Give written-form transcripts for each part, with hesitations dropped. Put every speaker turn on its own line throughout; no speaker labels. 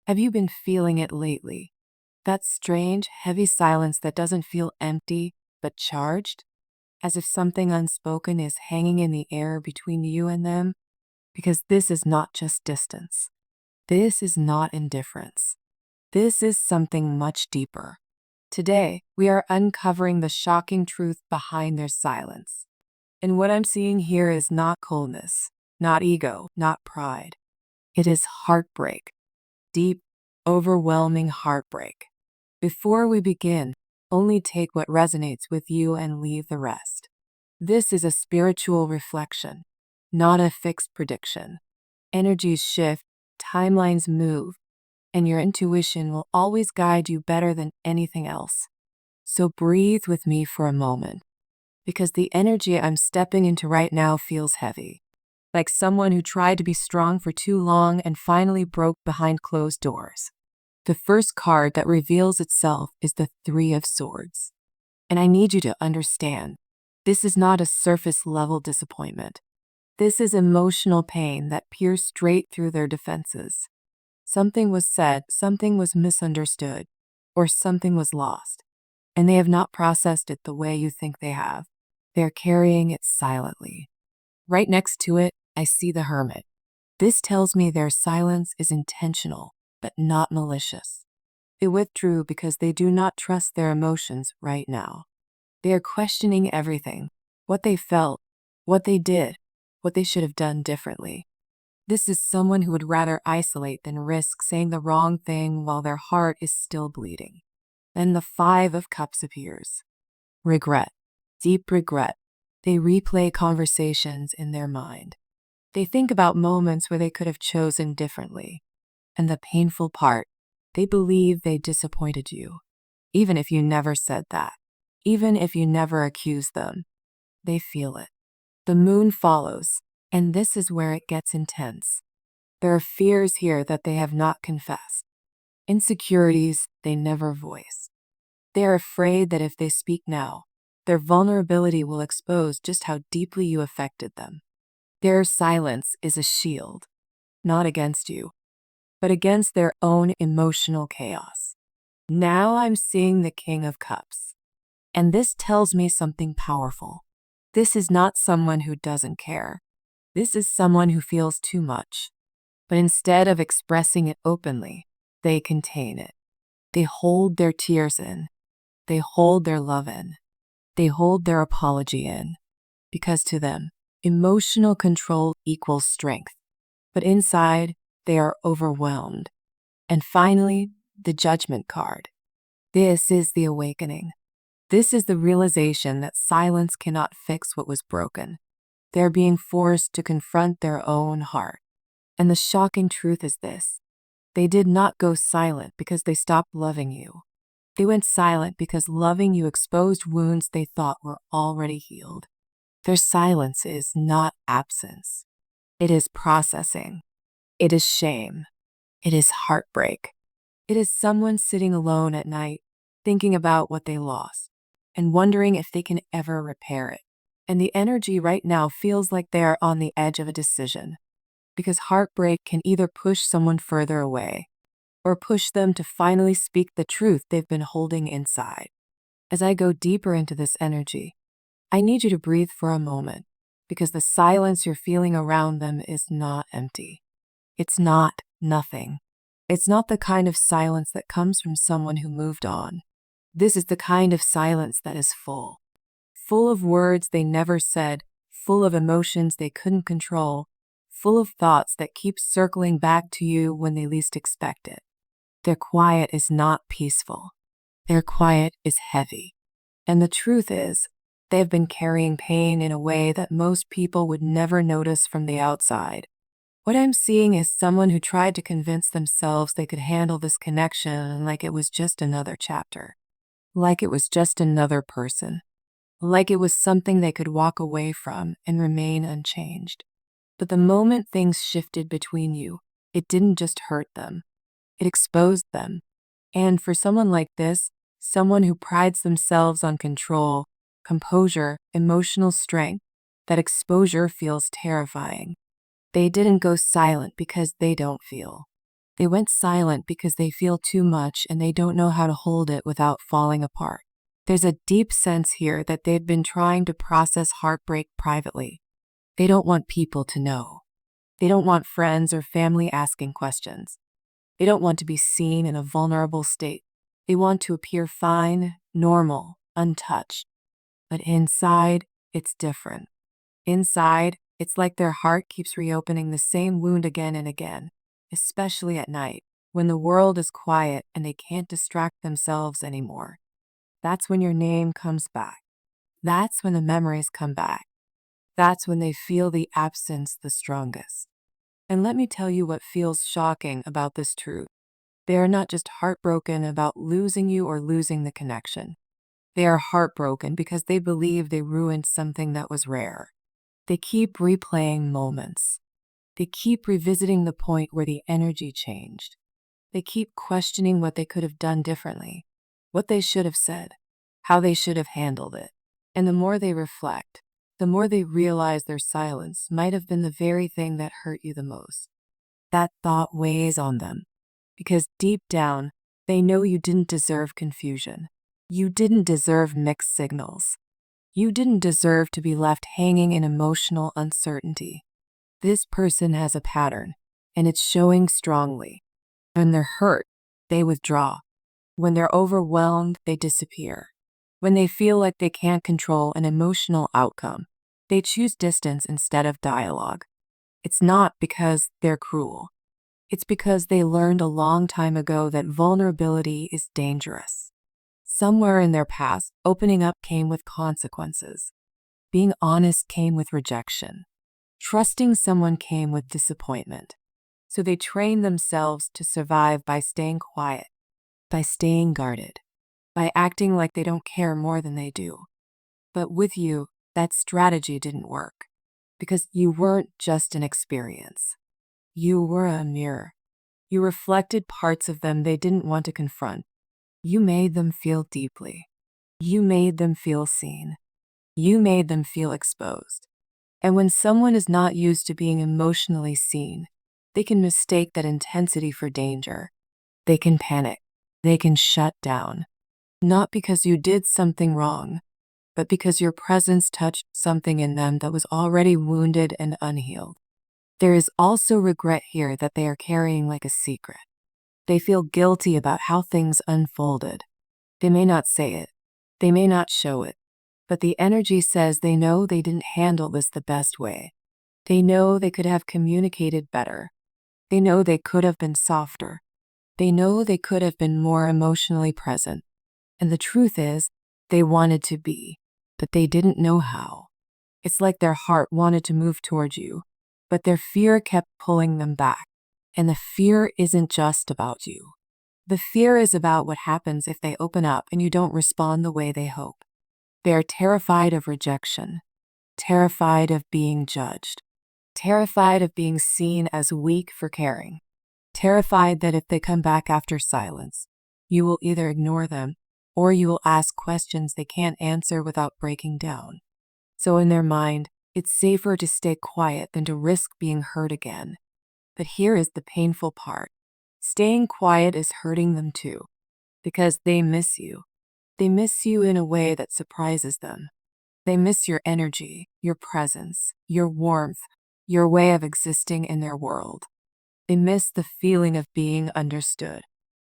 Have you been feeling it lately? That strange, heavy silence that doesn't feel empty, but charged? As if something unspoken is hanging in the air between you and them? Because this is not just distance. This is not indifference. This is something much deeper. Today, we are uncovering the shocking truth behind their silence. And what I'm seeing here is not coldness, not ego, not pride. It is heartbreak. Deep, overwhelming heartbreak. Before we begin, only take what resonates with you and leave the rest. This is a spiritual reflection, not a fixed prediction. Energies shift, timelines move, and your intuition will always guide you better than anything else. So breathe with me for a moment, because the energy I'm stepping into right now feels heavy. Like someone who tried to be strong for too long and finally broke behind closed doors. The first card that reveals itself is the Three of Swords. And I need you to understand, this is not a surface level disappointment. This is emotional pain that pierced straight through their defenses. Something was said, something was misunderstood, or something was lost. And they have not processed it the way you think they have. They're carrying it silently. Right next to it, I see the Hermit. This tells me their silence is intentional, but not malicious. They withdrew because they do not trust their emotions right now. They are questioning everything, what they felt, what they did, what they should have done differently. This is someone who would rather isolate than risk saying the wrong thing while their heart is still bleeding. Then the Five of Cups appears. Regret, deep regret. They replay conversations in their mind. They think about moments where they could have chosen differently. And the painful part, they believe they disappointed you. Even if you never said that. Even if you never accused them. They feel it. The moon follows, and this is where it gets intense. There are fears here that they have not confessed. Insecurities they never voice. They are afraid that if they speak now, their vulnerability will expose just how deeply you affected them. Their silence is a shield, not against you, but against their own emotional chaos. Now I'm seeing the King of Cups, and this tells me something powerful. This is not someone who doesn't care. This is someone who feels too much, but instead of expressing it openly, they contain it. They hold their tears in. They hold their love in. They hold their apology in, because to them, emotional control equals strength. But inside, they are overwhelmed. And finally, the Judgment card. This is the awakening. This is the realization that silence cannot fix what was broken. They're being forced to confront their own heart. And the shocking truth is this. They did not go silent because they stopped loving you. They went silent because loving you exposed wounds they thought were already healed. Their silence is not absence. It is processing. It is shame. It is heartbreak. It is someone sitting alone at night, thinking about what they lost, and wondering if they can ever repair it. And the energy right now feels like they are on the edge of a decision, because heartbreak can either push someone further away, or push them to finally speak the truth they've been holding inside. As I go deeper into this energy, I need you to breathe for a moment, because the silence you're feeling around them is not empty. It's not nothing. It's not the kind of silence that comes from someone who moved on. This is the kind of silence that is full. Full of words they never said, full of emotions they couldn't control, full of thoughts that keep circling back to you when they least expect it. Their quiet is not peaceful. Their quiet is heavy. And the truth is, they have been carrying pain in a way that most people would never notice from the outside. What I'm seeing is someone who tried to convince themselves they could handle this connection like it was just another chapter. Like it was just another person. Like it was something they could walk away from and remain unchanged. But the moment things shifted between you, it didn't just hurt them. It exposed them. And for someone like this, someone who prides themselves on control, composure, emotional strength, that exposure feels terrifying. They didn't go silent because they don't feel. They went silent because they feel too much and they don't know how to hold it without falling apart. There's a deep sense here that they've been trying to process heartbreak privately. They don't want people to know. They don't want friends or family asking questions. They don't want to be seen in a vulnerable state. They want to appear fine, normal, untouched. But inside, it's different. Inside, it's like their heart keeps reopening the same wound again and again, especially at night, when the world is quiet and they can't distract themselves anymore. That's when your name comes back. That's when the memories come back. That's when they feel the absence the strongest. And let me tell you what feels shocking about this truth. They are not just heartbroken about losing you or losing the connection. They are heartbroken because they believe they ruined something that was rare. They keep replaying moments. They keep revisiting the point where the energy changed. They keep questioning what they could have done differently, what they should have said, how they should have handled it. And the more they reflect, the more they realize their silence might have been the very thing that hurt you the most. That thought weighs on them, because deep down, they know you didn't deserve confusion. You didn't deserve mixed signals. You didn't deserve to be left hanging in emotional uncertainty. This person has a pattern, and it's showing strongly. When they're hurt, they withdraw. When they're overwhelmed, they disappear. When they feel like they can't control an emotional outcome, they choose distance instead of dialogue. It's not because they're cruel. It's because they learned a long time ago that vulnerability is dangerous. Somewhere in their past, opening up came with consequences. Being honest came with rejection. Trusting someone came with disappointment. So they train themselves to survive by staying quiet, by staying guarded, by acting like they don't care more than they do. But with you, that strategy didn't work, because you weren't just an experience. You were a mirror. You reflected parts of them they didn't want to confront. You made them feel deeply. You made them feel seen. You made them feel exposed. And when someone is not used to being emotionally seen, they can mistake that intensity for danger. They can panic. They can shut down. Not because you did something wrong, but because your presence touched something in them that was already wounded and unhealed. There is also regret here that they are carrying like a secret. They feel guilty about how things unfolded. They may not say it. They may not show it. But the energy says they know they didn't handle this the best way. They know they could have communicated better. They know they could have been softer. They know they could have been more emotionally present. And the truth is, they wanted to be, but they didn't know how. It's like their heart wanted to move toward you, but their fear kept pulling them back. And the fear isn't just about you. The fear is about what happens if they open up and you don't respond the way they hope. They are terrified of rejection, terrified of being judged, terrified of being seen as weak for caring, terrified that if they come back after silence, you will either ignore them or you will ask questions they can't answer without breaking down. So in their mind, it's safer to stay quiet than to risk being hurt again. But here is the painful part. Staying quiet is hurting them too, because they miss you. They miss you in a way that surprises them. They miss your energy, your presence, your warmth, your way of existing in their world. They miss the feeling of being understood.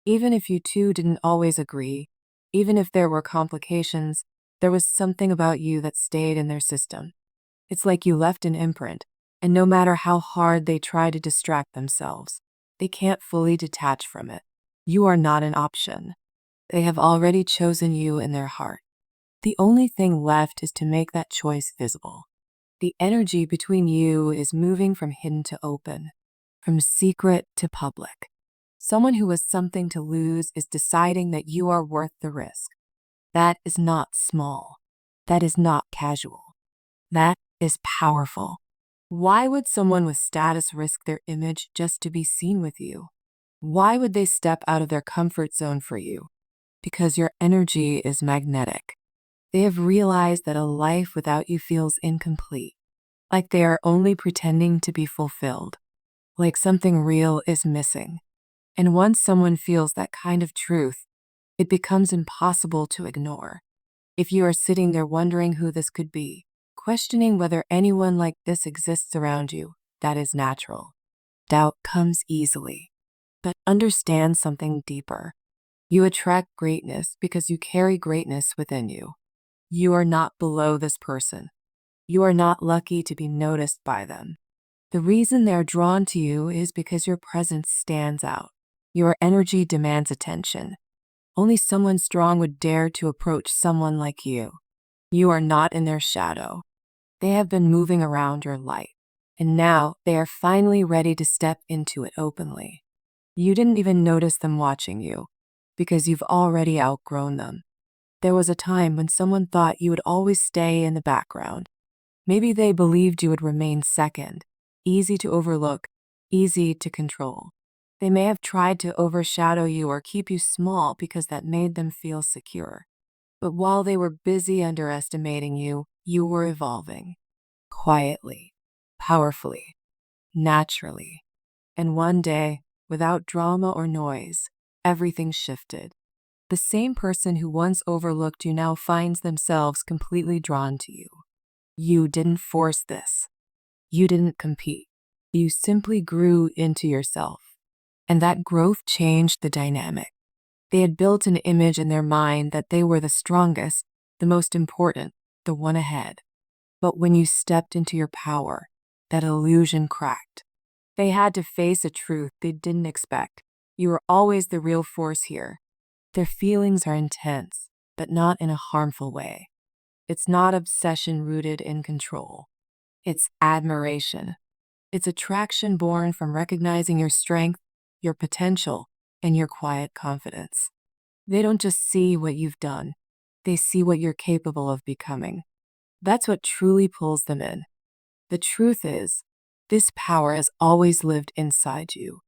Even if you two didn't always agree, even if there were complications, there was something about you that stayed in their system. It's like you left an imprint, and no matter how hard they try to distract themselves, they can't fully detach from it. You are not an option. They have already chosen you in their heart. The only thing left is to make that choice visible. The energy between you is moving from hidden to open, from secret to public. Someone who has something to lose is deciding that you are worth the risk. That is not small. That is not casual. That is powerful. Why would someone with status risk their image just to be seen with you? Why would they step out of their comfort zone for you? Because your energy is magnetic. They have realized that a life without you feels incomplete, like they are only pretending to be fulfilled, like something real is missing. And once someone feels that kind of truth, it becomes impossible to ignore. If you are sitting there wondering who this could be, questioning whether anyone like this exists around you, that is natural. Doubt comes easily. But understand something deeper. You attract greatness because you carry greatness within you. You are not below this person. You are not lucky to be noticed by them. The reason they're drawn to you is because your presence stands out. Your energy demands attention. Only someone strong would dare to approach someone like you. You are not in their shadow. They have been moving around your light, and now they are finally ready to step into it openly. You didn't even notice them watching you, because you've already outgrown them. There was a time when someone thought you would always stay in the background. Maybe they believed you would remain second, easy to overlook, easy to control. They may have tried to overshadow you or keep you small because that made them feel secure. But while they were busy underestimating you, you were evolving. Quietly, powerfully, naturally. And one day, without drama or noise, everything shifted. The same person who once overlooked you now finds themselves completely drawn to you. You didn't force this. You didn't compete. You simply grew into yourself. And that growth changed the dynamic. They had built an image in their mind that they were the strongest, the most important, the one ahead. But when you stepped into your power, that illusion cracked. They had to face a truth they didn't expect. You were always the real force here. Their feelings are intense, but not in a harmful way. It's not obsession rooted in control. It's admiration. It's attraction born from recognizing your strength, your potential, and your quiet confidence. They don't just see what you've done, they see what you're capable of becoming. That's what truly pulls them in. The truth is, this power has always lived inside you.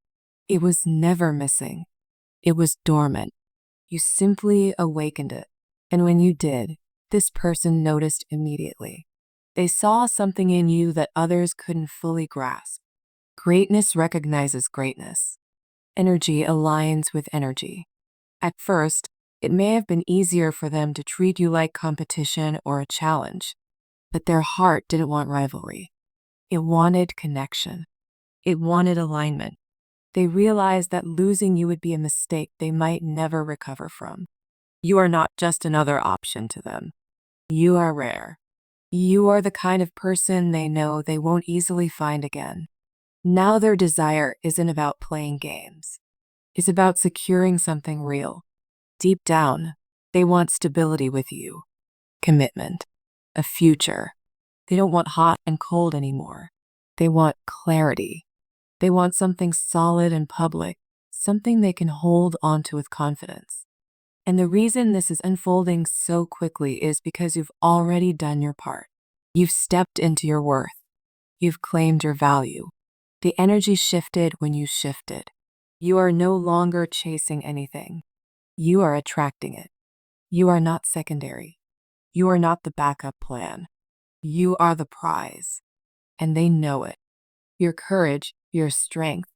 It was never missing. It was dormant. You simply awakened it. And when you did, this person noticed immediately. They saw something in you that others couldn't fully grasp. Greatness recognizes greatness. Energy aligns with energy. At first, it may have been easier for them to treat you like competition or a challenge, but their heart didn't want rivalry. It wanted connection. It wanted alignment. They realized that losing you would be a mistake they might never recover from. You are not just another option to them. You are rare. You are the kind of person they know they won't easily find again. Now their desire isn't about playing games. It's about securing something real. Deep down, they want stability with you, commitment, a future. They don't want hot and cold anymore. They want clarity. They want something solid and public, something they can hold onto with confidence. And the reason this is unfolding so quickly is because you've already done your part. You've stepped into your worth. You've claimed your value. The energy shifted when you shifted. You are no longer chasing anything. You are attracting it. You are not secondary. You are not the backup plan. You are the prize. And they know it. Your courage, your strength,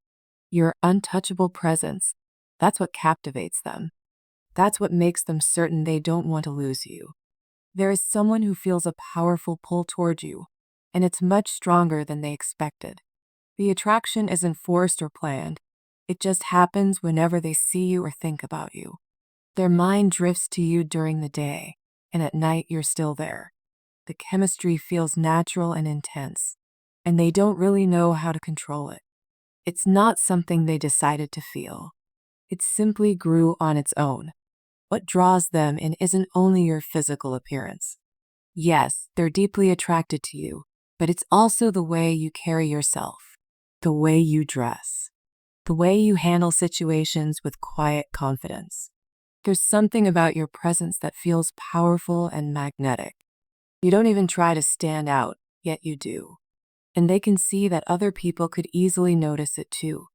your untouchable presence, that's what captivates them. That's what makes them certain they don't want to lose you. There is someone who feels a powerful pull toward you, and it's much stronger than they expected. The attraction isn't forced or planned. It just happens whenever they see you or think about you. Their mind drifts to you during the day, and at night you're still there. The chemistry feels natural and intense, and they don't really know how to control it. It's not something they decided to feel. It simply grew on its own. What draws them in isn't only your physical appearance. Yes, they're deeply attracted to you, but it's also the way you carry yourself, the way you dress, the way you handle situations with quiet confidence. There's something about your presence that feels powerful and magnetic. You don't even try to stand out, yet you do. And they can see that other people could easily notice it too.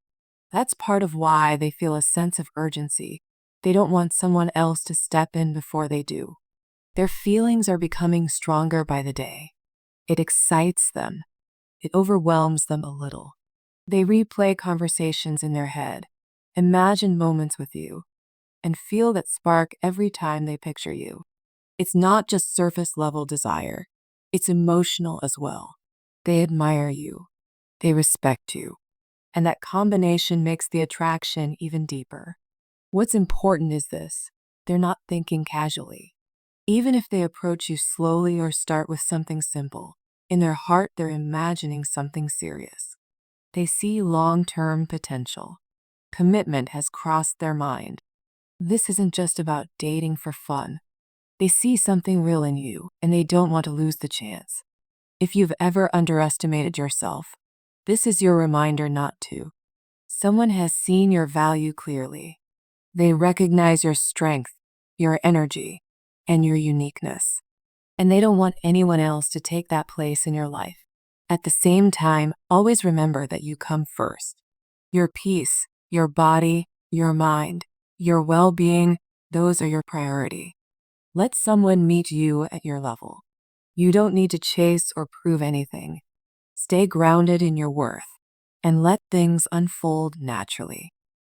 That's part of why they feel a sense of urgency. They don't want someone else to step in before they do. Their feelings are becoming stronger by the day. It excites them. It overwhelms them a little. They replay conversations in their head, imagine moments with you, and feel that spark every time they picture you. It's not just surface level desire, it's emotional as well. They admire you, they respect you, and that combination makes the attraction even deeper. What's important is this: they're not thinking casually. Even if they approach you slowly or start with something simple, in their heart they're imagining something serious. They see long term potential. Commitment has crossed their mind. This isn't just about dating for fun. They see something real in you, and they don't want to lose the chance. If you've ever underestimated yourself, this is your reminder not to. Someone has seen your value clearly. They recognize your strength, your energy, and your uniqueness. And they don't want anyone else to take that place in your life. At the same time, always remember that you come first. Your peace, your body, your mind, your well-being, those are your priority. Let someone meet you at your level. You don't need to chase or prove anything. Stay grounded in your worth and let things unfold naturally.